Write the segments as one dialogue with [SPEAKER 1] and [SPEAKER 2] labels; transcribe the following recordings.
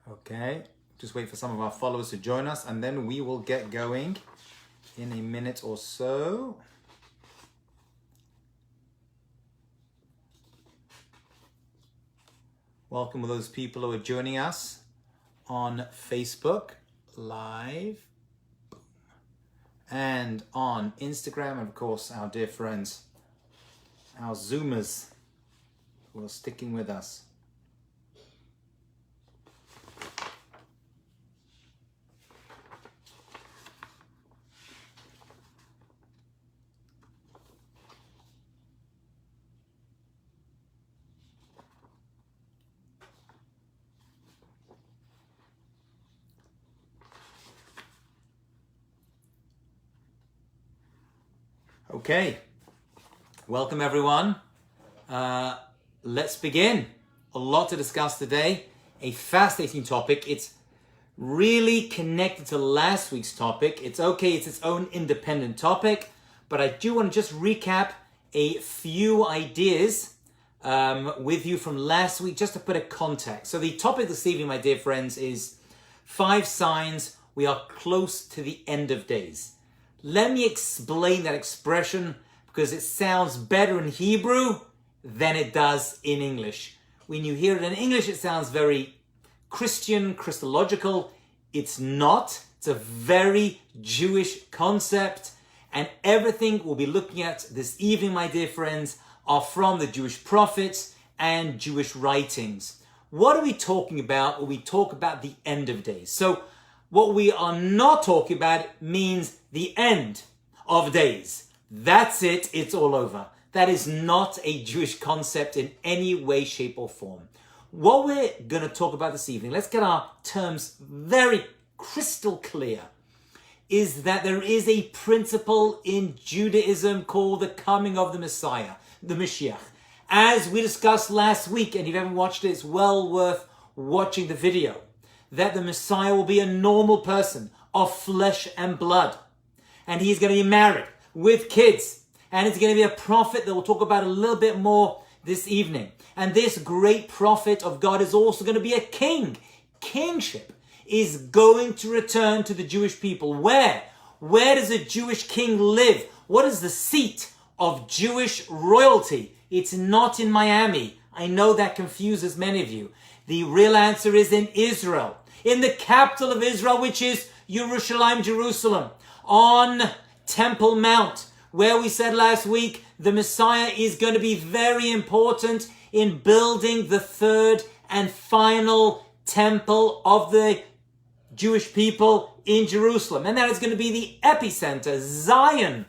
[SPEAKER 1] Okay, just wait for some of our followers to join us and then we will get going in a minute or so. Welcome to those people who are joining us on Facebook Live and on Instagram, and of course our dear friends, our Zoomers who are sticking with us. Okay, welcome everyone. Let's begin. A lot to discuss today. A fascinating topic. It's really connected to last week's topic. It's okay, it's its own independent topic, but I do want to just recap a few ideas with you from last week, just to put a context. So the topic this evening, my dear friends, is 5 signs we are close to the end of days. Let me explain that expression because it sounds better in Hebrew than it does in English. When you hear it in English, it sounds very Christian, Christological. It's not. It's a very Jewish concept. And everything we'll be looking at this evening, my dear friends, are from the Jewish prophets and Jewish writings. What are we talking about when we talk about the end of days? So what we are not talking about means the end of days. That's it. It's all over. That is not a Jewish concept in any way, shape, or form. What we're going to talk about this evening, let's get our terms very crystal clear, is that there is a principle in Judaism called the coming of the Messiah, the Mashiach. As we discussed last week, and if you haven't watched it, it's well worth watching the video, that the Messiah will be a normal person of flesh and blood. And he's going to be married with kids. And it's going to be a prophet that we'll talk about a little bit more this evening. And this great prophet of God is also going to be a king. Kingship is going to return to the Jewish people. Where? Where does a Jewish king live? What is the seat of Jewish royalty? It's not in Miami. I know that confuses many of you. The real answer is in Israel, in the capital of Israel, which is Yerushalayim, Jerusalem, on Temple Mount, where we said last week the Messiah is going to be very important in building the third and final temple of the Jewish people in Jerusalem. And that is going to be the epicenter. Zion,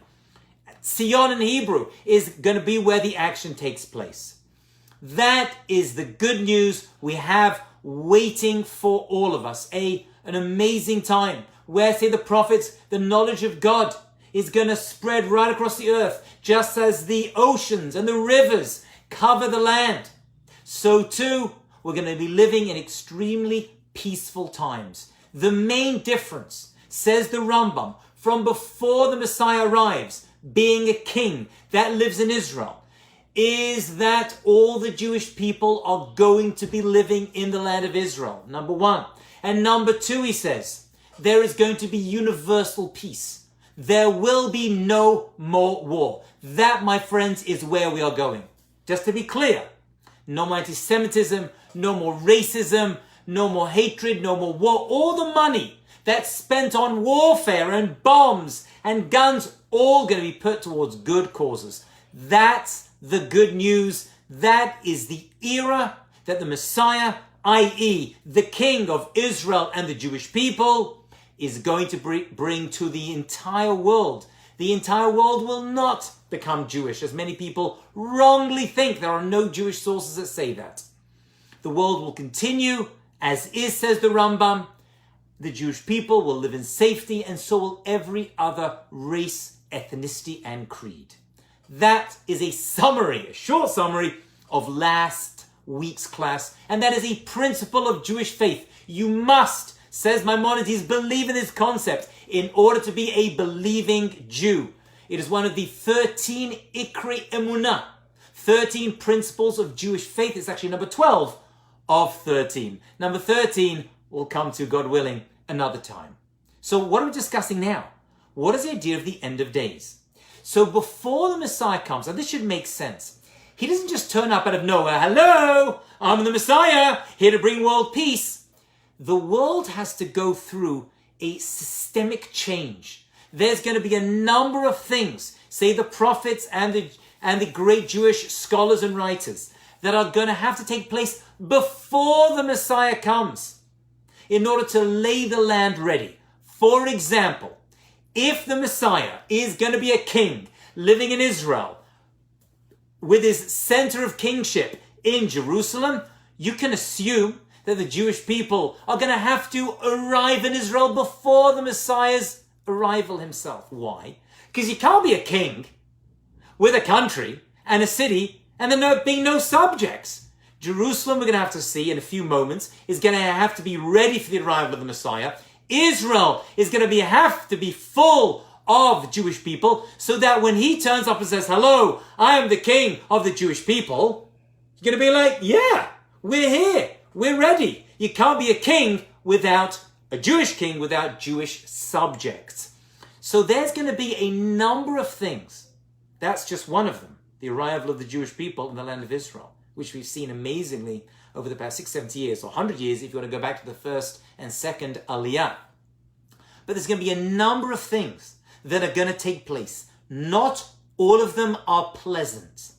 [SPEAKER 1] Zion in Hebrew, is going to be where the action takes place. That is the good news we have waiting for all of us. An amazing time where, say the prophets, the knowledge of God is going to spread right across the earth. Just as the oceans and the rivers cover the land, so too we're going to be living in extremely peaceful times. The main difference, says the Rambam, from before the Messiah arrives, being a king that lives in Israel, is that all the Jewish people are going to be living in the land of Israel, number one. And number two, he says, there is going to be universal peace. There will be no more war. That, my friends, is where we are going. Just to be clear, no more anti-Semitism, no more racism, no more hatred, no more war. All the money that's spent on warfare and bombs and guns, all going to be put towards good causes. That's the good news. That is the era that the Messiah, i.e. the King of Israel and the Jewish people, is going to bring to the entire world. The entire world will not become Jewish, as many people wrongly think. There are no Jewish sources that say that. The world will continue as is, says the Rambam. The Jewish people will live in safety, and so will every other race, ethnicity, and creed. That is a summary, a short summary of last week's class, and that is a principle of Jewish faith. You must, says Maimonides, believe in this concept in order to be a believing Jew. It is one of the 13 Ikri Emunah, 13 principles of Jewish faith. It's actually number 12 of 13. Number 13, we'll come to, God willing, another time. So what are we discussing now? What is the idea of the end of days? So before the Messiah comes, and this should make sense, he doesn't just turn up out of nowhere. Hello, I'm the Messiah, here to bring world peace. The world has to go through a systemic change. There's going to be a number of things, say the prophets and the great Jewish scholars and writers, that are going to have to take place before the Messiah comes in order to lay the land ready. For example, if the Messiah is going to be a king living in Israel with his center of kingship in Jerusalem, you can assume that the Jewish people are going to have to arrive in Israel before the Messiah's arrival himself. Why? Because you can't be a king with a country and a city and there being no subjects. Jerusalem, we're going to have to see in a few moments, is going to have to be ready for the arrival of the Messiah. Israel is going to have to be full of Jewish people so that when he turns up and says, hello, I am the king of the Jewish people, you're going to be like, yeah, we're here. We're ready. You can't be a king without a Jewish king, without Jewish subjects. So there's going to be a number of things. That's just one of them. The arrival of the Jewish people in the land of Israel, which we've seen amazingly over the past 670 years, or 100 years if you want to go back to the first and second Aliyah. But there's going to be a number of things that are going to take place. Not all of them are pleasant.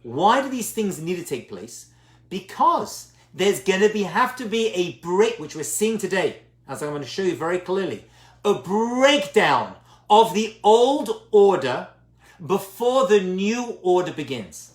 [SPEAKER 1] Why do these things need to take place? Because there's going to have to be a break, which we're seeing today, as I'm going to show you very clearly, a breakdown of the old order before the new order begins.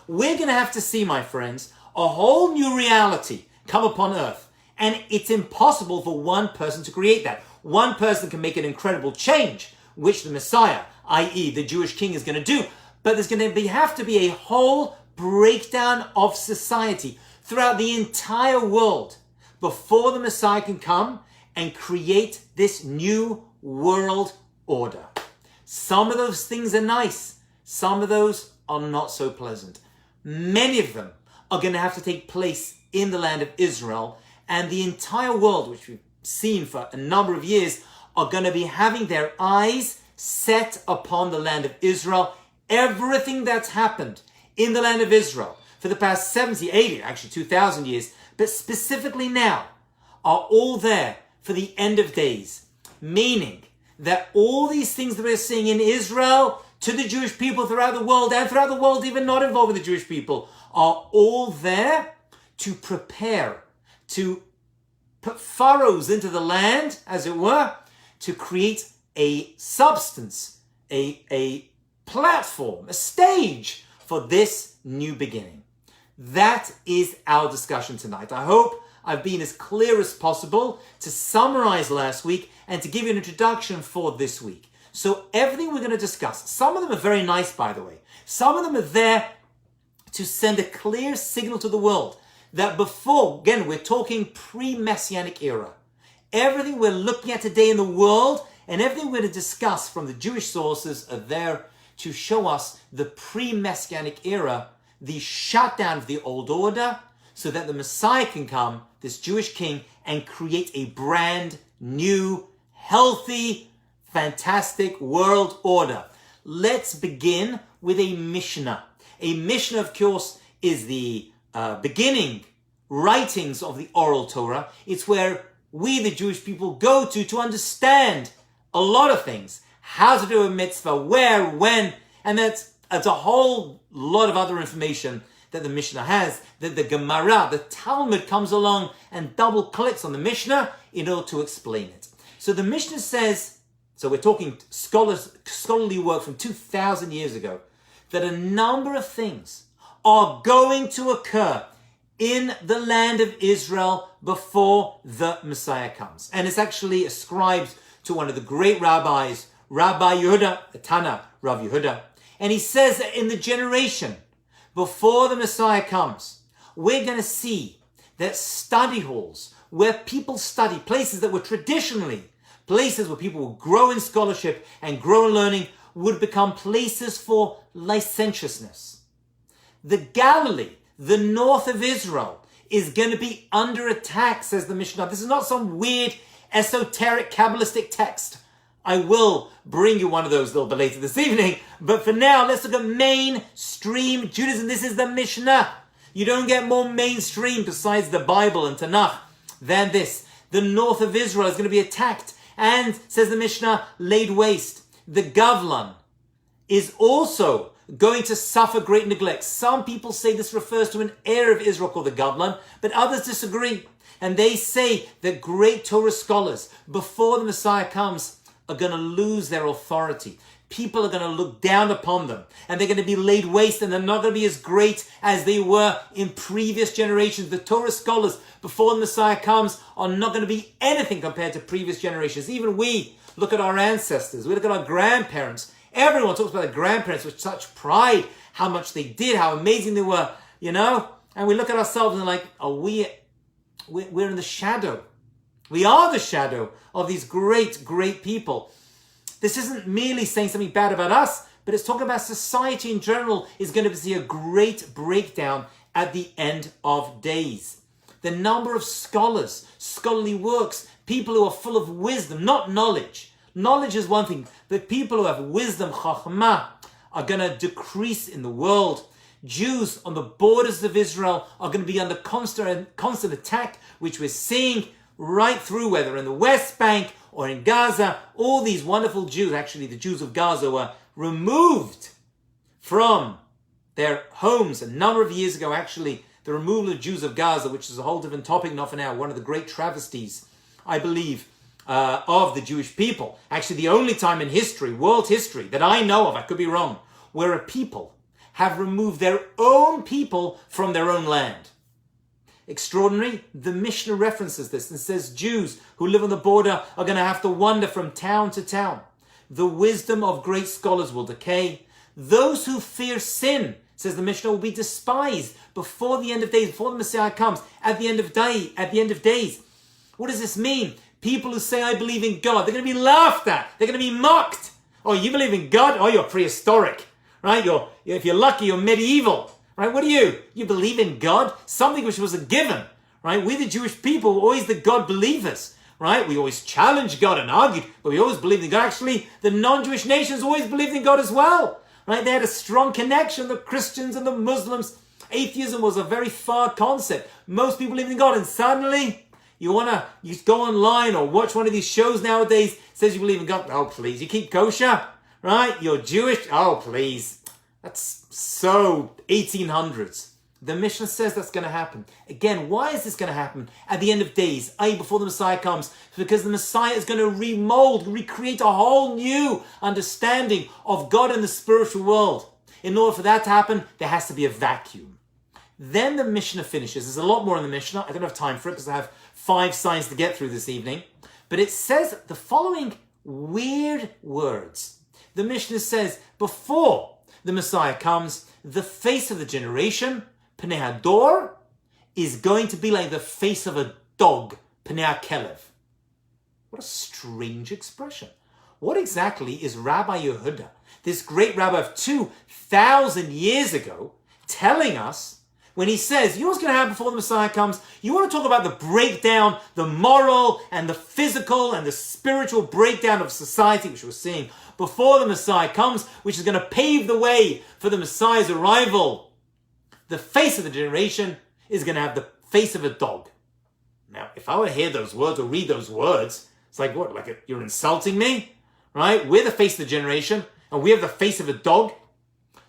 [SPEAKER 1] We're going to have to see, my friends, a whole new reality come upon earth. And it's impossible for one person to create that. One person can make an incredible change, which the Messiah, i.e. the Jewish king, is going to do. But there's going to have to be a whole breakdown of society throughout the entire world before the Messiah can come and create this new world order. Some of those things are nice. Some of those are not so pleasant. Many of them are going to have to take place in the land of Israel, and the entire world, which we've seen for a number of years, are going to be having their eyes set upon the land of Israel. Everything that's happened in the land of Israel for the past 70, 80, actually 2,000 years, but specifically now, are all there for the end of days. Meaning that all these things that we're seeing in Israel to the Jewish people throughout the world, and throughout the world even not involved with the Jewish people, are all there to prepare, to put furrows into the land, as it were, to create a substance, a platform, a stage for this new beginning. That is our discussion tonight. I hope I've been as clear as possible to summarize last week and to give you an introduction for this week. So everything we're going to discuss, some of them are very nice, by the way. Some of them are there to send a clear signal to the world that before, again, we're talking pre-Messianic era. Everything we're looking at today in the world and everything we're going to discuss from the Jewish sources are there to show us the pre-Messianic era, the shutdown of the old order, so that the Messiah can come, this Jewish king, and create a brand new, healthy, fantastic world order. Let's begin with a Mishnah. A Mishnah, of course, is the beginning writings of the oral Torah. It's where we, the Jewish people, go to understand a lot of things. How to do a mitzvah, where, when, and that's a whole lot of other information that the Mishnah has, that the Gemara, the Talmud, comes along and double clicks on the Mishnah in order to explain it. So the Mishnah says, so we're talking scholarly work from 2,000 years ago, that a number of things are going to occur in the land of Israel before the Messiah comes. And it's actually ascribed to one of the great rabbis, Rabbi Yehuda, Tana, Rav Yehuda. And he says that in the generation before the Messiah comes, we're going to see that study halls where people study, places that were traditionally places where people would grow in scholarship and grow in learning, would become places for licentiousness. The Galilee, the north of Israel, is going to be under attack, says the Mishnah. This is not some weird, esoteric, Kabbalistic text. I will bring you one of those a little bit later this evening. But for now, let's look at mainstream Judaism. This is the Mishnah. You don't get more mainstream besides the Bible and Tanakh than this. The north of Israel is going to be attacked and, says the Mishnah, laid waste. The Gavlan is also going to suffer great neglect. Some people say this refers to an heir of Israel called the Gavlan, but others disagree. And they say that great Torah scholars, before the Messiah comes, are going to lose their authority. People are going to look down upon them, and they're going to be laid waste, and they're not going to be as great as they were in previous generations. The Torah scholars, before the Messiah comes, are not going to be anything compared to previous generations. Even we look at our ancestors, we look at our grandparents. Everyone talks about their grandparents with such pride, how much they did, how amazing they were, and we look at ourselves and like, we're in the shadow. We are the shadow of these great, great people. This isn't merely saying something bad about us, but it's talking about society in general is going to see a great breakdown at the end of days. The number of scholars, scholarly works, people who are full of wisdom, not knowledge. Knowledge is one thing, but people who have wisdom, chachmah, are going to decrease in the world. Jews on the borders of Israel are going to be under constant attack, which we're seeing right through, whether in the West Bank or in Gaza. All these wonderful Jews, actually the Jews of Gaza, were removed from their homes a number of years ago. Actually, the removal of Jews of Gaza, which is a whole different topic, not for now, one of the great travesties, I believe, of the Jewish people. Actually, the only time in history, world history, that I know of, I could be wrong, where a people have removed their own people from their own land. Extraordinary. The Mishnah references this and says Jews who live on the border are going to have to wander from town to town. The wisdom of great scholars will decay. Those who fear sin, says the Mishnah, will be despised before the end of days, before the Messiah comes, at the end of days. What does this mean? People who say, I believe in God, they're going to be laughed at. They're going to be mocked. Oh, you believe in God? Oh, you're prehistoric, right? If you're lucky, you're medieval. Right? What do you? You believe in God? Something which was a given, right? We, the Jewish people, were always the God believers, right? We always challenged God and argued, but we always believed in God. Actually, the non-Jewish nations always believed in God as well, right? They had a strong connection, the Christians and the Muslims. Atheism was a very far concept. Most people believed in God, and suddenly you go online or watch one of these shows nowadays, says you believe in God. Oh, please. You keep kosher, right? You're Jewish. Oh, please. That's so 1800s. The Mishnah says that's going to happen. Again, why is this going to happen at the end of days, i.e. before the Messiah comes? Because the Messiah is going to recreate a whole new understanding of God and the spiritual world. In order for that to happen, there has to be a vacuum. Then the Mishnah finishes. There's a lot more in the Mishnah. I don't have time for it because I have 5 signs to get through this evening. But it says the following weird words. The Mishnah says, before the Messiah comes, the face of the generation, Pnei Hador, is going to be like the face of a dog, Pnei HaKelev. What a strange expression. What exactly is Rabbi Yehuda, this great rabbi of 2,000 years ago, telling us when he says, you know what's going to happen before the Messiah comes? You want to talk about the breakdown, the moral and the physical and the spiritual breakdown of society, which we're seeing before the Messiah comes, which is going to pave the way for the Messiah's arrival. The face of the generation is going to have the face of a dog. Now, if I were to hear those words or read those words, it's like, what? Like you're insulting me? Right? We're the face of the generation, and we have the face of a dog.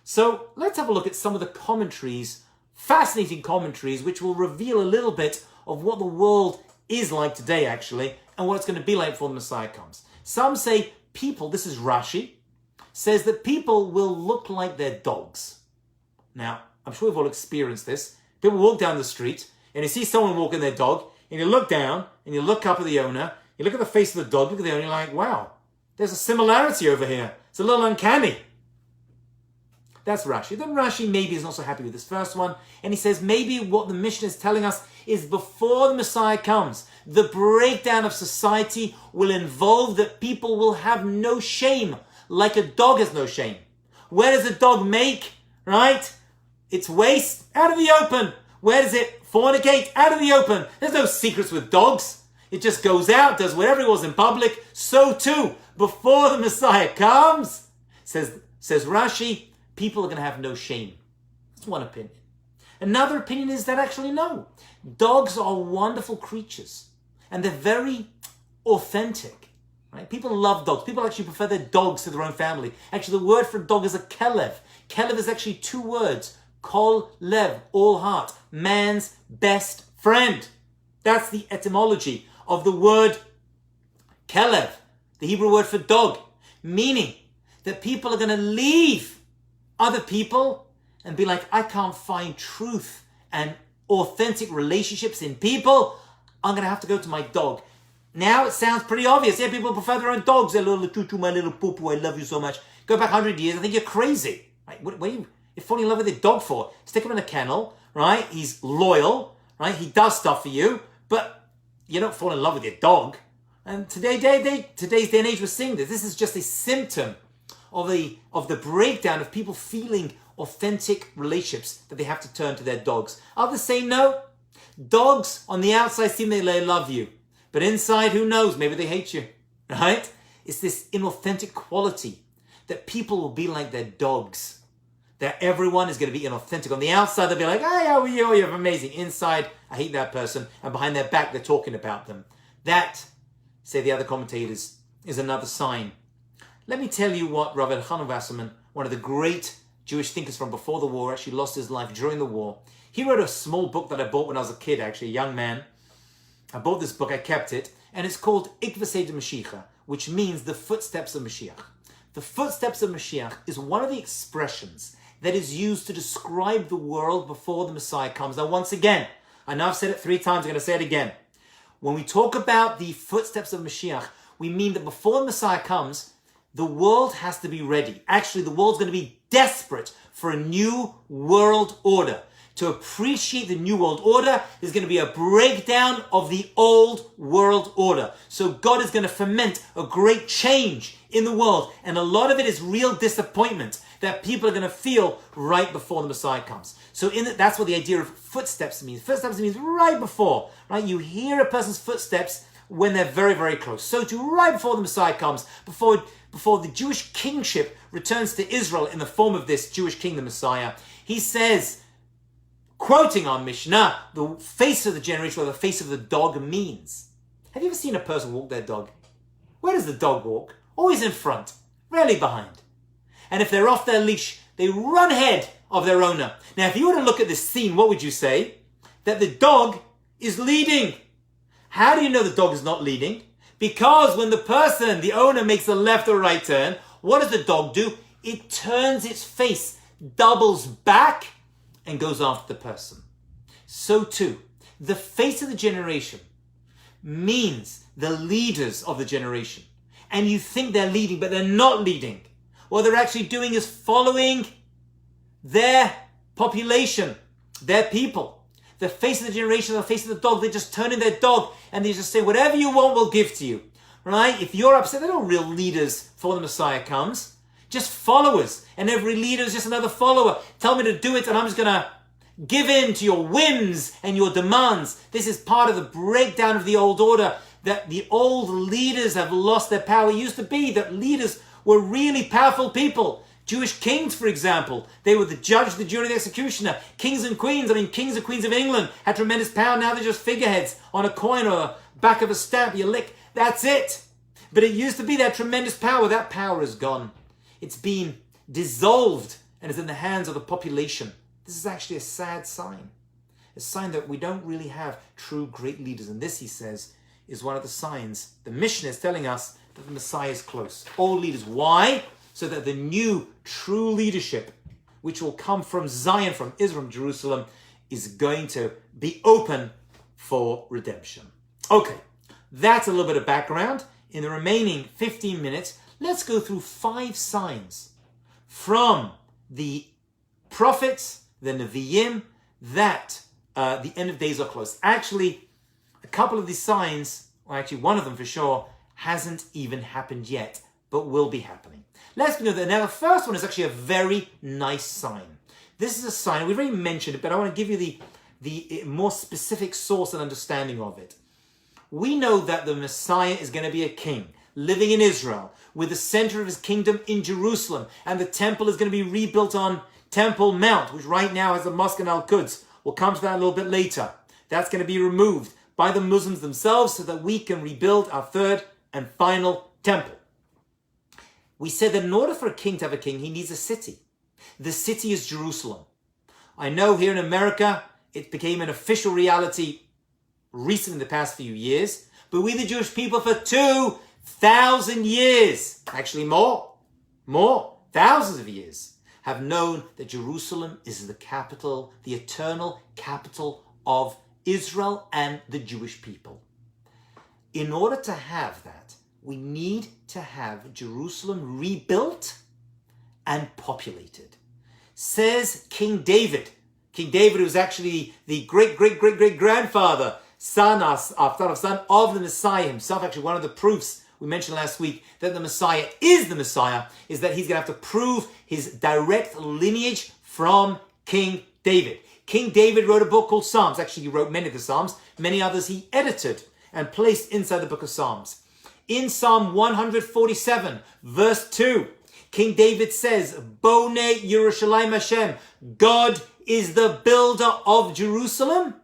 [SPEAKER 1] So let's have a look at some of the commentaries, fascinating commentaries, which will reveal a little bit of what the world is like today, actually, and what it's going to be like before the Messiah comes. Some say people, this is Rashi, says that people will look like their dogs. Now, I'm sure we've all experienced this. People walk down the street, and you see someone walking their dog, and you look down, and you look up at the owner, you look at the face of the dog, look at the owner, and you're like, wow, there's a similarity over here. It's a little uncanny. That's Rashi. Then Rashi maybe is not so happy with this first one, and he says maybe what the Mishnah is telling us is before the Messiah comes, the breakdown of society will involve that people will have no shame, like a dog has no shame. Where does a dog make, right, its waste? Out of the open. Where does it fornicate out in the open. There's no secrets with dogs. It just goes out, does whatever it was in public. So too, before the Messiah comes, says Rashi, people are going to have no shame. That's one opinion. Another opinion is that actually no. Dogs are wonderful creatures. And they're very authentic. Right? People love dogs. People actually prefer their dogs to their own family. Actually, the word for a dog is a kelev. Kelev is actually two words. Kol lev, all heart. Man's best friend. That's the etymology of the word kelev, the Hebrew word for dog. Meaning that people are going to leave other people and be like, I can't find truth and authentic relationships in people. I'm going to have to go to my dog. Now it sounds pretty obvious. Yeah, people prefer their own dogs. Their little choo-choo, my little poo-poo, I love you so much. Go back 100 years, I think you're crazy. Right? What are you're falling in love with your dog for? Stick him in a kennel, right? He's loyal, right? He does stuff for you, but you don't fall in love with your dog. And today's day and age, we're seeing this. This is just a symptom of the breakdown of people feeling authentic relationships that they have to turn to their dogs. Others say no. Dogs on the outside seem they love you, but inside, who knows? Maybe they hate you, right? It's this inauthentic quality that people will be like their dogs. That everyone is going to be inauthentic. On the outside, they'll be like, "Hey, how are you? Oh, you're amazing." Inside, I hate that person, and behind their back, they're talking about them. That, say the other commentators, is another sign. Let me tell you what Rav Elchanan Wasserman, one of the great Jewish thinkers from before the war, actually lost his life during the war. He wrote a small book that I bought when I was a kid, actually, a young man. I bought this book, I kept it, and it's called Ikvasei de Mashiach, which means the footsteps of Mashiach. The footsteps of Mashiach is one of the expressions that is used to describe the world before the Messiah comes. Now, once again, I know I've said it 3 times, I'm going to say it again. When we talk about the footsteps of Mashiach, we mean that before the Messiah comes, the world has to be ready. Actually, the world's going to be desperate for a new world order. To appreciate the new world order, there's going to be a breakdown of the old world order. So God is going to foment a great change in the world. And a lot of it is real disappointment that people are going to feel right before the Messiah comes. So that's what the idea of footsteps means. Footsteps means right before, right? You hear a person's footsteps when they're very, very close. So to right before the Messiah comes, before the Jewish kingship returns to Israel in the form of this Jewish king, the Messiah, he says, quoting our Mishnah, the face of the generation, or the face of the dog means. Have you ever seen a person walk their dog? Where does the dog walk? Always in front, rarely behind. And if they're off their leash, they run ahead of their owner. Now, if you were to look at this scene, what would you say? That the dog is leading. How do you know the dog is not leading? Because when the owner makes a left or right turn, what does the dog do? It turns its face, doubles back, and goes after the person. So too, the face of the generation means the leaders of the generation. And you think they're leading, but they're not leading. What they're actually doing is following their population, their people. The face of the generation, the face of the dog, they just turn in their dog and they just say, whatever you want, we'll give to you. Right? If you're upset, they're not real leaders before the Messiah comes. Just followers. And every leader is just another follower. Tell me to do it and I'm just going to give in to your whims and your demands. This is part of the breakdown of the old order, that the old leaders have lost their power. It used to be that leaders were really powerful people. Jewish kings, for example, they were the judge, the jury, the executioner. Kings and queens of queens of England had tremendous power. Now they're just figureheads on a coin or the back of a stamp. You lick, that's it. But it used to be that tremendous power. That power is gone. It's been dissolved and is in the hands of the population. This is actually a sad sign. A sign that we don't really have true great leaders. And this, he says, is one of the signs. The Mishnah is telling us that the Messiah is close. All leaders. Why? So that the new true leadership, which will come from Zion, from Israel, from Jerusalem, is going to be open for redemption. Okay, that's a little bit of background. In the remaining 15 minutes, let's go through 5 signs from the prophets, the Nevi'im, that the end of days are close. Actually, a couple of these signs, or actually one of them for sure, hasn't even happened yet, but will be happening. Let's begin with it. Now, the first one is actually a very nice sign. This is a sign, we've already mentioned it, but I want to give you the the more specific source and understanding of it. We know that the Messiah is going to be a king living in Israel with the center of his kingdom in Jerusalem, and the temple is going to be rebuilt on Temple Mount, which right now has the Mosque in Al-Quds. We'll come to that a little bit later. That's going to be removed by the Muslims themselves so that we can rebuild our third and final temple. We said that in order for a king to have a king, he needs a city. The city is Jerusalem. I know here in America, it became an official reality recently in the past few years, but we the Jewish people for 2,000 years, actually more, thousands of years, have known that Jerusalem is the capital, the eternal capital of Israel and the Jewish people. In order to have that, we need to have Jerusalem rebuilt and populated. Says King David. King David was actually the great-great-great-great-grandfather, son of the Messiah himself. Actually, one of the proofs we mentioned last week that the Messiah is the Messiah is that he's going to have to prove his direct lineage from King David. King David wrote a book called Psalms. Actually, he wrote many of the Psalms. Many others he edited and placed inside the book of Psalms. In Psalm 147, verse 2, King David says, Bone Yerushalayim Hashem, God is the builder of Jerusalem.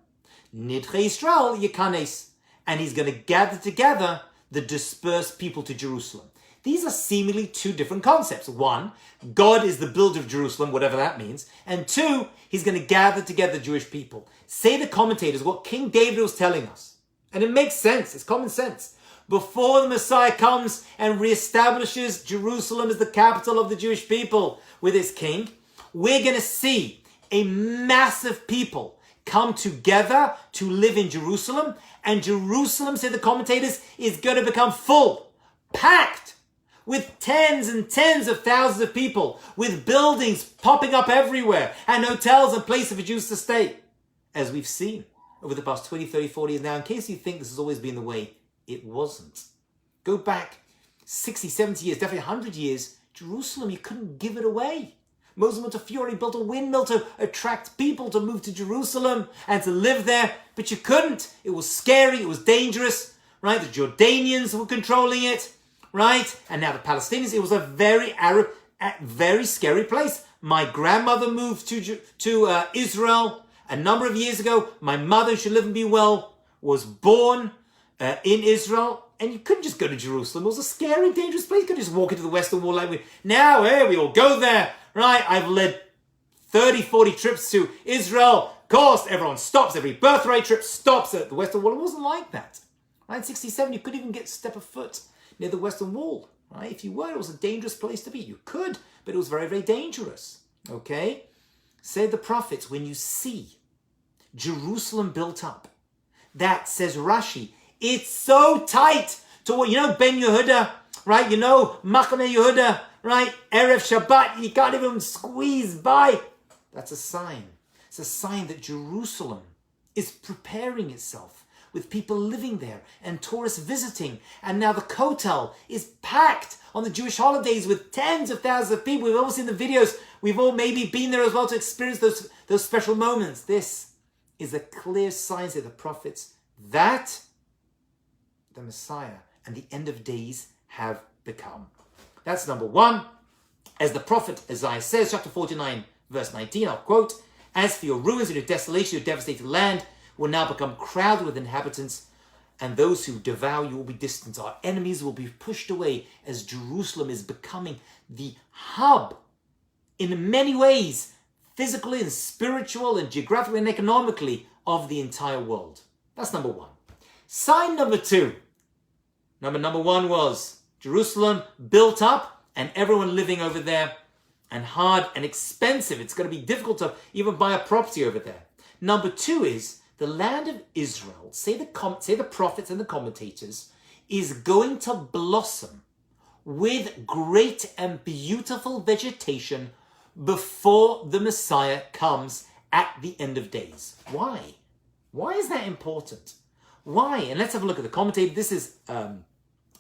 [SPEAKER 1] Nidchei Yisrael Yekanes. And he's going to gather together the dispersed people to Jerusalem. These are seemingly two different concepts. One, God is the builder of Jerusalem, whatever that means. And two, he's going to gather together the Jewish people. Say the commentators what King David was telling us. And it makes sense. It's common sense. Before the Messiah comes and reestablishes Jerusalem as the capital of the Jewish people with his king, we're going to see a massive people come together to live in Jerusalem. And Jerusalem, say the commentators, is going to become full, packed, with tens and tens of thousands of people, with buildings popping up everywhere, and hotels and places for Jews to stay. As we've seen over the past 20, 30, 40 years now, in case you think this has always been the way, it wasn't. Go back 60, 70 years, definitely 100 years, Jerusalem, you couldn't give it away. Moses Montefiore built a windmill to attract people to move to Jerusalem and to live there, but you couldn't. It was scary, it was dangerous, right? The Jordanians were controlling it, right? And now the Palestinians. It was a very Arab, very scary place. My grandmother moved to Israel a number of years ago. My mother, who should live and be well, was born in Israel. And you couldn't just go to Jerusalem. It was a scary, dangerous place. You couldn't just walk into the Western Wall like we... Now, hey, we all go there, right? I've led 30, 40 trips to Israel. Of course, everyone stops. Every birthright trip stops at the Western Wall. It wasn't like that. Right? In 67, you couldn't even step a foot near the Western Wall. Right? If you were, it was a dangerous place to be. You could, but it was very, very dangerous. Okay? Say the prophets, when you see Jerusalem built up, that, says Rashi, it's so tight to what, you know, Ben Yehuda, right? You know, Machane Yehuda, right? Erev Shabbat, you can't even squeeze by. That's a sign. It's a sign that Jerusalem is preparing itself with people living there and tourists visiting. And now the Kotel is packed on the Jewish holidays with tens of thousands of people. We've all seen the videos. We've all maybe been there as well to experience those special moments. This is a clear sign to the prophets that the Messiah and the end of days have become. That's number one. As the prophet Isaiah says, chapter 49, verse 19, I'll quote, As for your ruins and your desolation, your devastated land will now become crowded with inhabitants, and those who devour you will be distant. Our enemies will be pushed away as Jerusalem is becoming the hub in many ways, physically and spiritual and geographically and economically, of the entire world. That's number one. Sign number two. Number one was Jerusalem built up and everyone living over there, and hard and expensive. It's going to be difficult to even buy a property over there. Number two is the land of Israel, say the prophets and the commentators, is going to blossom with great and beautiful vegetation before the Messiah comes at the end of days. Why? Why is that important? Why? And let's have a look at the commentator. This is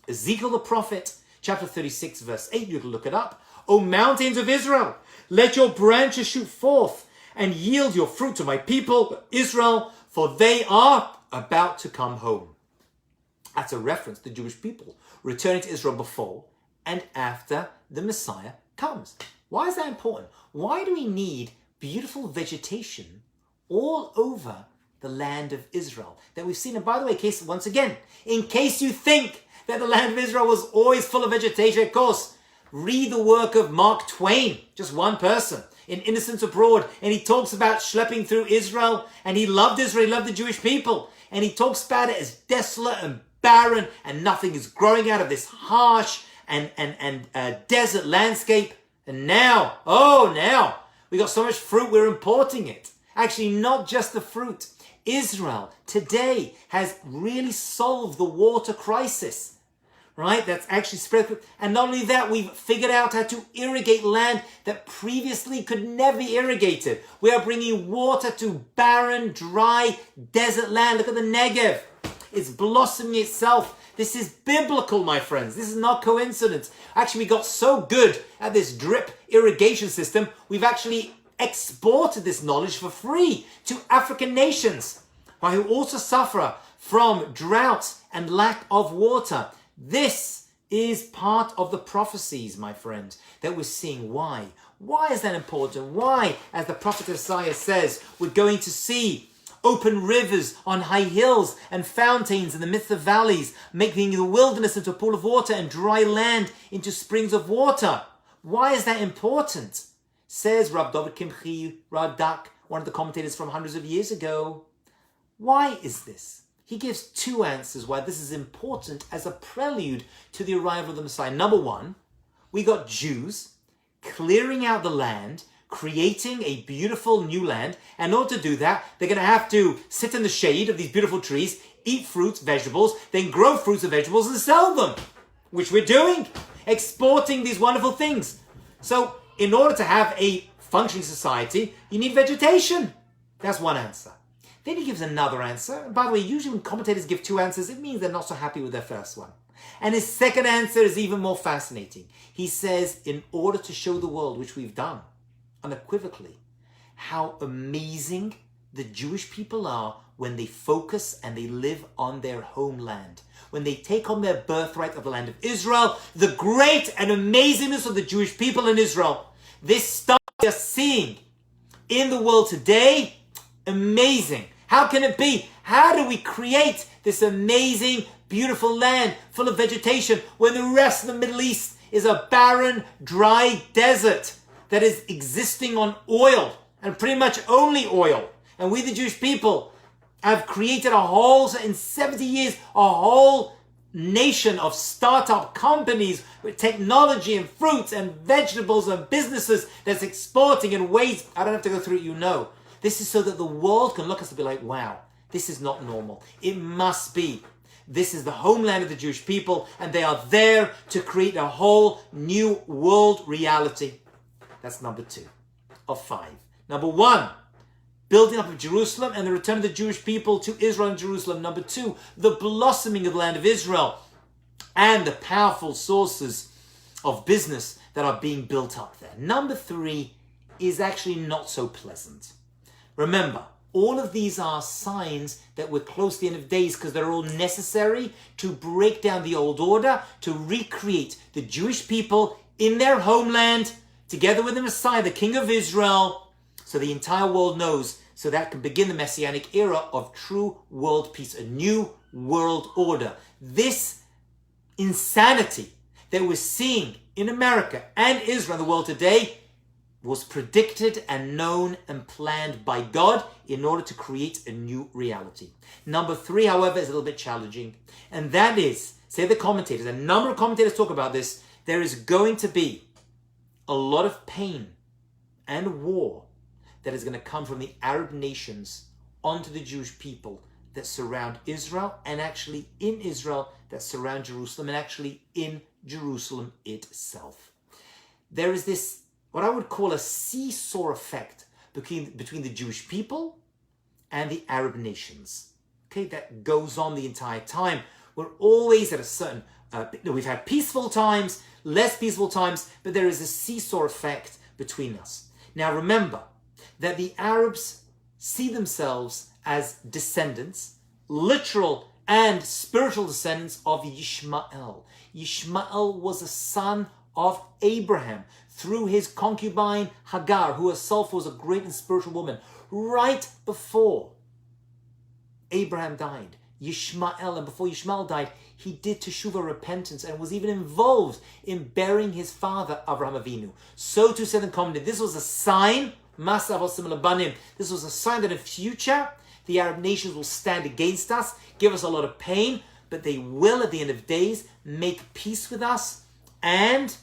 [SPEAKER 1] Ezekiel the prophet, chapter 36, verse 8. You can look it up. O mountains of Israel, let your branches shoot forth and yield your fruit to my people, Israel, for they are about to come home. That's a reference to the Jewish people returning to Israel before and after the Messiah comes. Why is that important? Why do we need beautiful vegetation all over the land of Israel that we've seen? And by the way, once again, in case you think that the land of Israel was always full of vegetation, of course, read the work of Mark Twain, just one person, in Innocents Abroad, and he talks about schlepping through Israel, and he loved Israel, he loved the Jewish people, and he talks about it as desolate and barren, and nothing is growing out of this harsh and desert landscape. And now, we got so much fruit, we're importing it. Actually, not just the fruit. Israel today has really solved the water crisis, right? That's actually spread. And not only that, we've figured out how to irrigate land that previously could never be irrigated. We are bringing water to barren, dry, desert land. Look at the Negev. It's blossoming itself. This is biblical, my friends. This is not coincidence. Actually, we got so good at this drip irrigation system, we've actually exported this knowledge for free to African nations, right, who also suffer from drought and lack of water. This is part of the prophecies, my friend, that we're seeing. Why? Why is that important? Why, as the prophet Isaiah says, we're going to see open rivers on high hills and fountains in the midst of valleys, making the wilderness into a pool of water and dry land into springs of water. Why is that important? Says Rav David Kimchi Radak, one of the commentators from hundreds of years ago. Why is this? He gives two answers why this is important as a prelude to the arrival of the Messiah. Number one, we got Jews clearing out the land, creating a beautiful new land. And in order to do that, they're going to have to sit in the shade of these beautiful trees, eat fruits, vegetables, then grow fruits and vegetables and sell them, which we're doing, exporting these wonderful things. So in order to have a functioning society, you need vegetation. That's one answer. Then he gives another answer. And by the way, usually when commentators give two answers, it means they're not so happy with their first one. And his second answer is even more fascinating. He says, in order to show the world, which we've done unequivocally, how amazing the Jewish people are when they focus and they live on their homeland. When they take on their birthright of the land of Israel, the great and amazingness of the Jewish people in Israel. This stuff we are seeing in the world today, amazing. How can it be? How do we create this amazing, beautiful land full of vegetation when the rest of the Middle East is a barren, dry desert that is existing on oil and pretty much only oil? And we, the Jewish people, have created in 70 years, a whole nation of startup companies with technology and fruits and vegetables and businesses that's exporting in ways, I don't have to go through it, you know. This is so that the world can look at us and be like, wow, this is not normal. It must be. This is the homeland of the Jewish people, and they are there to create a whole new world reality. That's number 2 of 5. Number 1, building up of Jerusalem and the return of the Jewish people to Israel and Jerusalem. Number 2, the blossoming of the land of Israel and the powerful sources of business that are being built up there. Number 3 is actually not so pleasant. Remember, all of these are signs that we're close to the end of days because they're all necessary to break down the old order, to recreate the Jewish people in their homeland together with the Messiah, the King of Israel, so the entire world knows, so that can begin the Messianic era of true world peace, a new world order. This insanity that we're seeing in America and Israel and the world today was predicted and known and planned by God in order to create a new reality. Number 3, however, is a little bit challenging. And that is, say the commentators, a number of commentators talk about this, there is going to be a lot of pain and war that is going to come from the Arab nations onto the Jewish people that surround Israel, and actually in Israel that surround Jerusalem, and actually in Jerusalem itself. There is this, what I would call a seesaw effect between the Jewish people and the Arab nations. Okay, that goes on the entire time. We're always at a certain, we've had peaceful times, less peaceful times, but there is a seesaw effect between us. Now remember, that the Arabs see themselves as descendants, literal and spiritual descendants of Yishmael. Yishmael was a son of Abraham through his concubine Hagar, who herself was a great and spiritual woman. Right before Abraham died, Yishmael, and before Yishmael died, he did teshuvah, repentance, and was even involved in burying his father, Avraham Avinu. So to say the commented, this was a sign, this was a sign that in future, the Arab nations will stand against us, give us a lot of pain, but they will, at the end of days, make peace with us and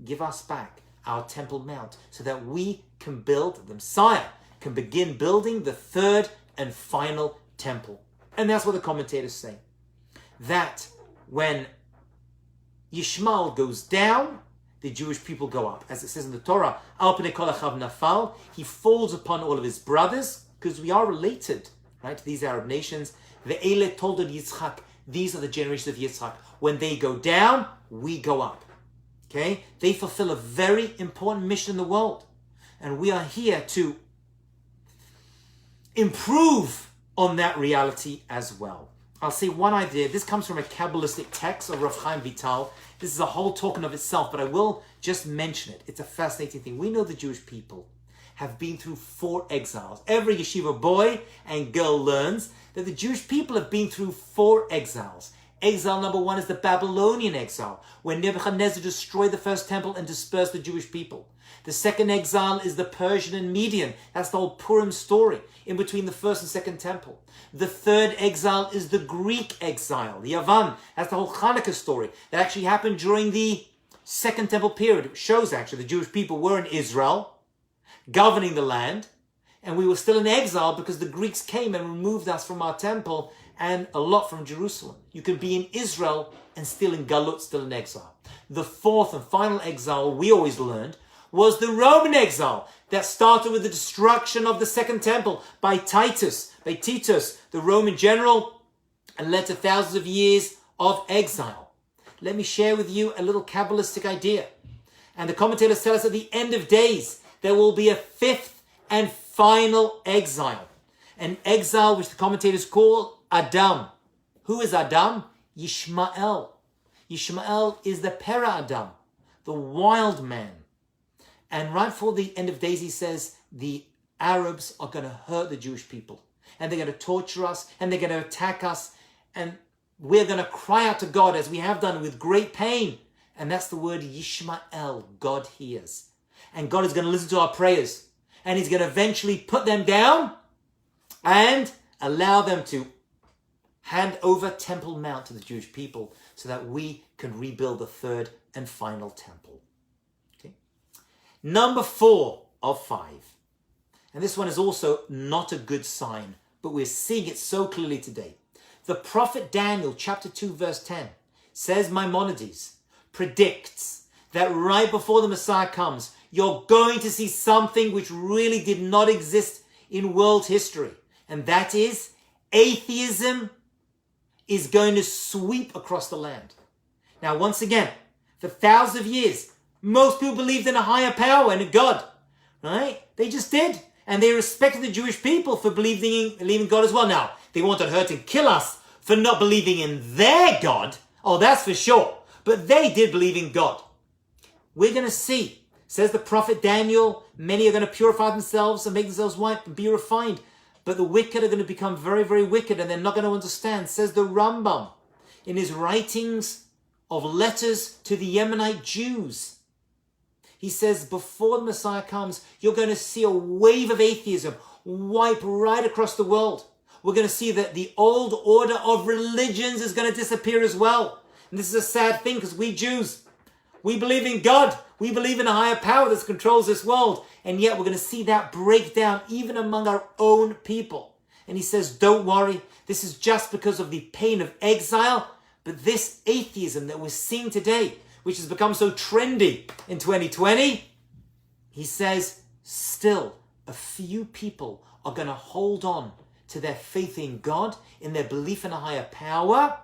[SPEAKER 1] give us back our Temple Mount so that we can build, the Messiah can begin building the third and final temple. And that's what the commentators say. That when Yishmael goes down, the Jewish people go up. As it says in the Torah, Al Pnei Kol Achav Nafal, he falls upon all of his brothers, because we are related, right, to these Arab nations. Ve'ele toldot Yitzchak, these are the generations of Yitzchak. When they go down, we go up. Okay? They fulfill a very important mission in the world. And we are here to improve on that reality as well. I'll say one idea. This comes from a Kabbalistic text of Rav Chaim Vital. This is a whole talk in of itself, but I will just mention it. It's a fascinating thing. We know the Jewish people have been through 4 exiles. Every yeshiva boy and girl learns that the Jewish people have been through 4 exiles. Exile number 1 is the Babylonian exile, when Nebuchadnezzar destroyed the first temple and dispersed the Jewish people. The second exile is the Persian and Median. That's the whole Purim story in between the first and second temple. The third exile is the Greek exile, the Yavan. That's the whole Hanukkah story that actually happened during the second temple period. It shows actually the Jewish people were in Israel, governing the land, and we were still in exile because the Greeks came and removed us from our temple and a lot from Jerusalem. You can be in Israel and still in Galut, still in exile. The fourth and final exile, we always learned, was the Roman exile that started with the destruction of the second temple by Titus, the Roman general, and led to thousands of years of exile. Let me share with you a little Kabbalistic idea. And the commentators tell us at the end of days, there will be a 5th and final exile. An exile which the commentators call Adam. Who is Adam? Yishmael. Yishmael is the Pera Adam, the wild man. And right before the end of days, he says, the Arabs are going to hurt the Jewish people. And they're going to torture us, and they're going to attack us. And we're going to cry out to God, as we have done, with great pain. And that's the word Yishmael, God hears. And God is going to listen to our prayers. And he's going to eventually put them down and allow them to hand over Temple Mount to the Jewish people so that we can rebuild the third and final temple. Okay. Number 4 of 5. And this one is also not a good sign, but we're seeing it so clearly today. The prophet Daniel, chapter 2, verse 10, says Maimonides predicts that right before the Messiah comes, you're going to see something which really did not exist in world history. And that is atheism is going to sweep across the land. Now, once again, for thousands of years, most people believed in a higher power and a God, right? They just did. And they respected the Jewish people for believing in God as well. Now, they wanted to hurt and kill us for not believing in their God. Oh, that's for sure. But they did believe in God. We're going to see, says the prophet Daniel, many are going to purify themselves and make themselves white and be refined. But the wicked are going to become very, very wicked, and they're not going to understand, says the Rambam in his writings of letters to the Yemenite Jews. He says, before the Messiah comes, you're going to see a wave of atheism wipe right across the world. We're going to see that the old order of religions is going to disappear as well. And this is a sad thing, because we Jews, we believe in God. We believe in a higher power that controls this world. And yet we're going to see that break down even among our own people. And he says, don't worry. This is just because of the pain of exile. But this atheism that we're seeing today, which has become so trendy in 2020, he says, still a few people are going to hold on to their faith in God, in their belief in a higher power,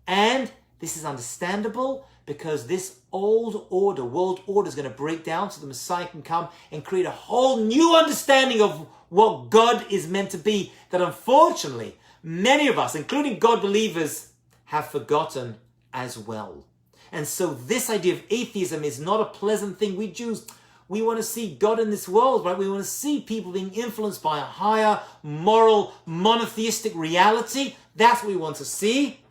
[SPEAKER 1] and This is understandable because this old order, world order, is going to break down so the Messiah can come and create a whole new understanding of what God is meant to be that unfortunately many of us, including God believers, have forgotten as well. And so this idea of atheism is not a pleasant thing. We Jews, we want to see God in this world, right? We want to see people being influenced by a higher moral monotheistic reality. That's what we want to see.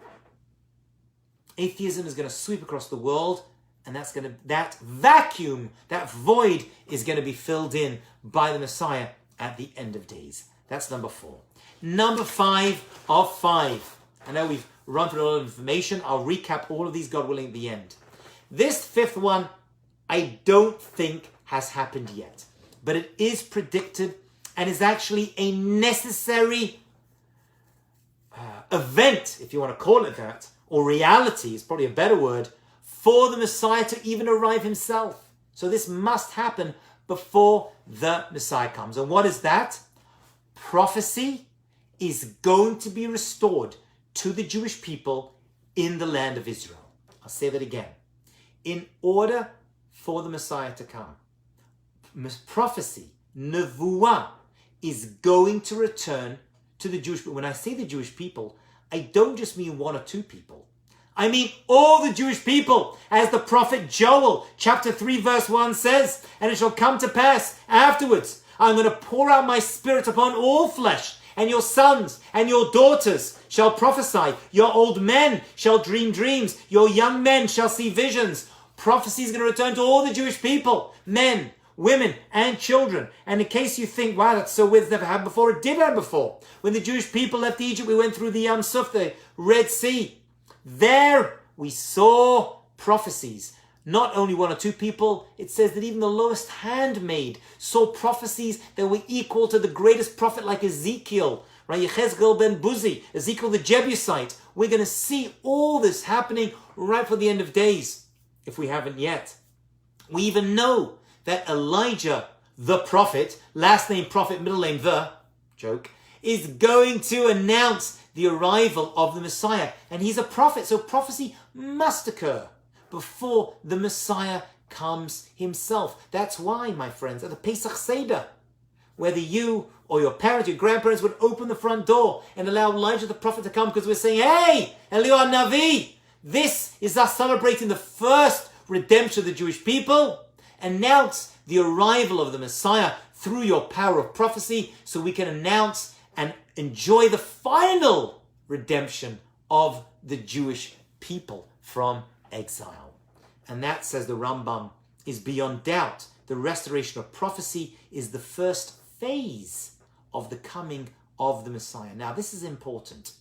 [SPEAKER 1] Atheism is going to sweep across the world, and that vacuum, that void is going to be filled in by the Messiah at the end of days. That's number 4. Number 5 of 5. I know we've run through a lot of information. I'll recap all of these, God willing, at the end. This 5th one, I don't think has happened yet, but it is predicted and is actually a necessary event, if you want to call it that, or reality is probably a better word, for the Messiah to even arrive himself. So this must happen before the Messiah comes. And what is that? Prophecy is going to be restored to the Jewish people in the land of Israel. I'll say that again. In order for the Messiah to come, prophecy, nevuah, is going to return to the Jewish people. When I say the Jewish people, I don't just mean 1 or 2 people. I mean all the Jewish people, as the prophet Joel, chapter 3, verse 1 says, and it shall come to pass afterwards, I'm going to pour out my spirit upon all flesh, and your sons and your daughters shall prophesy. Your old men shall dream dreams. Your young men shall see visions. Prophecy is going to return to all the Jewish people, men, women, and children. And in case you think, wow, that's so weird, it's never happened before, it did happen before. When the Jewish people left Egypt, we went through the Yam Suf, the Red Sea. There we saw prophecies. Not only 1 or 2 people, it says that even the lowest handmaid saw prophecies that were equal to the greatest prophet like Ezekiel, right? Yechezkel ben Buzi, Ezekiel the Jebusite. We're going to see all this happening right for the end of days, if we haven't yet. We even know that Elijah, the prophet, last name prophet, middle name the, joke, is going to announce the arrival of the Messiah. And he's a prophet, so prophecy must occur before the Messiah comes himself. That's why, my friends, at the Pesach Seder, whether you or your parents, your grandparents would open the front door and allow Elijah the prophet to come, because we're saying, hey, Eliyahu Navi, this is us celebrating the first redemption of the Jewish people. Announce the arrival of the Messiah through your power of prophecy, so we can announce and enjoy the final redemption of the Jewish people from exile. And that, says the Rambam, is beyond doubt. The restoration of prophecy is the first phase of the coming of the Messiah. Now, this is important.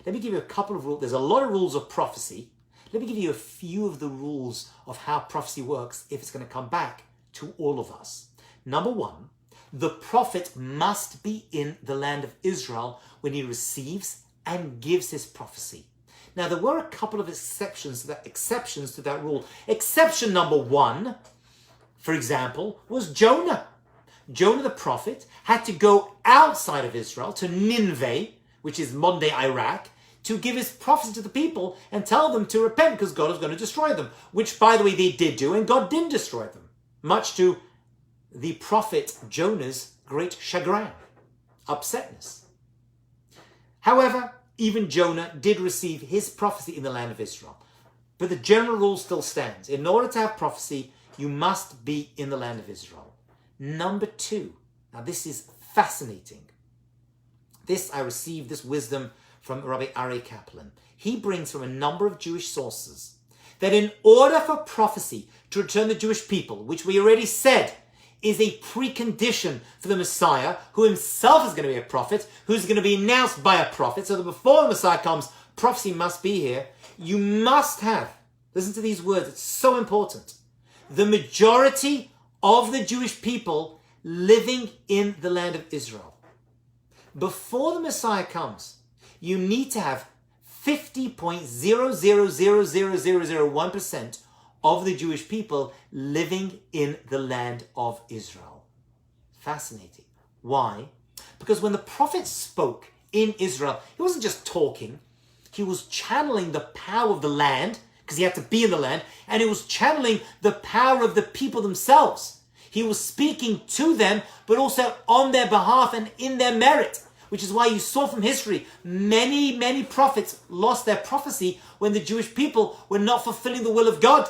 [SPEAKER 1] Let me give you a couple of rules. There's a lot of rules of prophecy. Let me give you a few of the rules of how prophecy works if it's going to come back to all of us. Number 1, the prophet must be in the land of Israel when he receives and gives his prophecy. Now, there were a couple of exceptions to that rule. Exception number 1, for example, was Jonah. Jonah the prophet had to go outside of Israel to Nineveh, which is modern-day Iraq, to give his prophecy to the people and tell them to repent because God was going to destroy them, which, by the way, they did do, and God didn't destroy them, much to the prophet Jonah's great chagrin, upsetness. However, even Jonah did receive his prophecy in the land of Israel. But the general rule still stands. In order to have prophecy, you must be in the land of Israel. Number 2. Now this is fascinating. I received this wisdom from Rabbi Ari Kaplan. He brings from a number of Jewish sources that in order for prophecy to return the Jewish people, which we already said is a precondition for the Messiah, who himself is going to be a prophet, who's going to be announced by a prophet, so that before the Messiah comes, prophecy must be here. You must have, listen to these words, it's so important, the majority of the Jewish people living in the land of Israel. Before the Messiah comes, you need to have 50.0000001% of the Jewish people living in the land of Israel. Fascinating. Why? Because when the prophet spoke in Israel, he wasn't just talking. he was channeling the power of the land, because he had to be in the land, and he was channeling the power of the people themselves. He was speaking to them, but also on their behalf and in their merit, which is why you saw from history, many prophets lost their prophecy when the Jewish people were not fulfilling the will of God.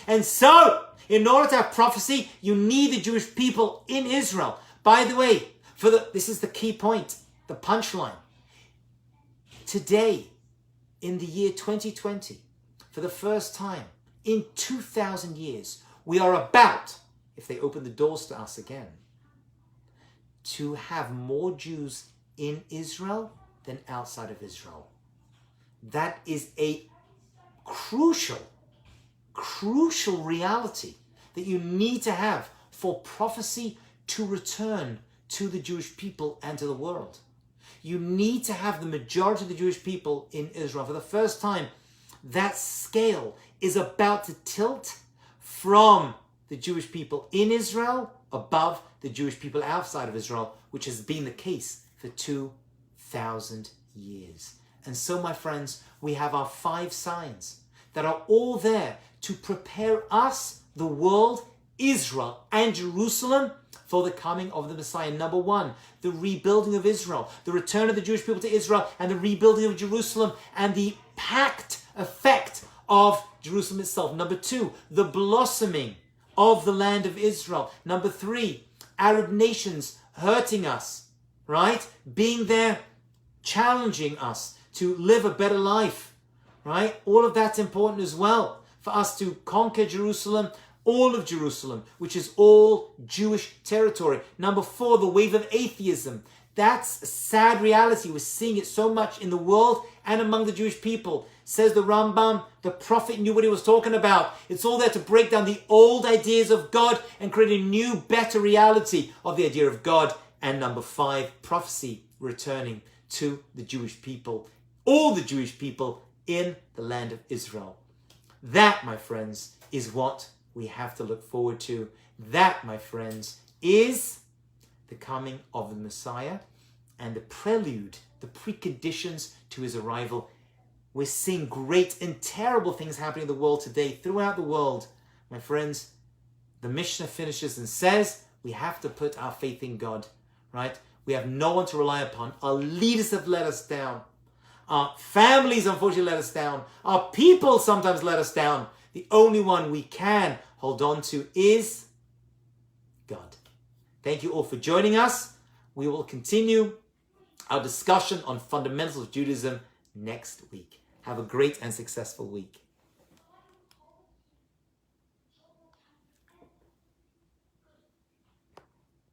[SPEAKER 1] And so, in order to have prophecy, you need the Jewish people in Israel. By the way, this is the key point, the punchline. Today, in the year 2020, for the first time in 2,000 years, we are about, if they open the doors to us again, to have more Jews in Israel than outside of Israel. That is a crucial reality that you need to have for prophecy to return to the Jewish people and to the world. You need to have the majority of the Jewish people in Israel. For the first time, that scale is about to tilt from the Jewish people in Israel above the Jewish people outside of Israel, which has been the case for 2,000 years. And so, my friends, we have our 5 signs that are all there to prepare us, the world, Israel, and Jerusalem for the coming of the Messiah. Number 1, the rebuilding of Israel, the return of the Jewish people to Israel, and the rebuilding of Jerusalem, and the packed effect of Jerusalem itself. Number 2, the blossoming of the land of Israel. Number 3, Arab nations hurting us, right? Being there, challenging us to live a better life, right? All of that's important as well for us to conquer Jerusalem, all of Jerusalem, which is all Jewish territory. Number 4, the wave of atheism. That's a sad reality. We're seeing it so much in the world and among the Jewish people. Says the Rambam, the prophet knew what he was talking about. It's all there to break down the old ideas of God and create a new, better reality of the idea of God. And number 5, prophecy returning to the Jewish people, all the Jewish people in the land of Israel. That, my friends, is what we have to look forward to. That, my friends, is the coming of the Messiah and the prelude, the preconditions to his arrival. We're seeing great and terrible things happening in the world today, throughout the world. My friends, the Mishnah finishes and says we have to put our faith in God, right? We have no one to rely upon. Our leaders have let us down. Our families, unfortunately, let us down. Our people sometimes let us down. The only one we can hold on to is God. Thank you all for joining us. We will continue our discussion on fundamentals of Judaism next week. Have a great and successful week.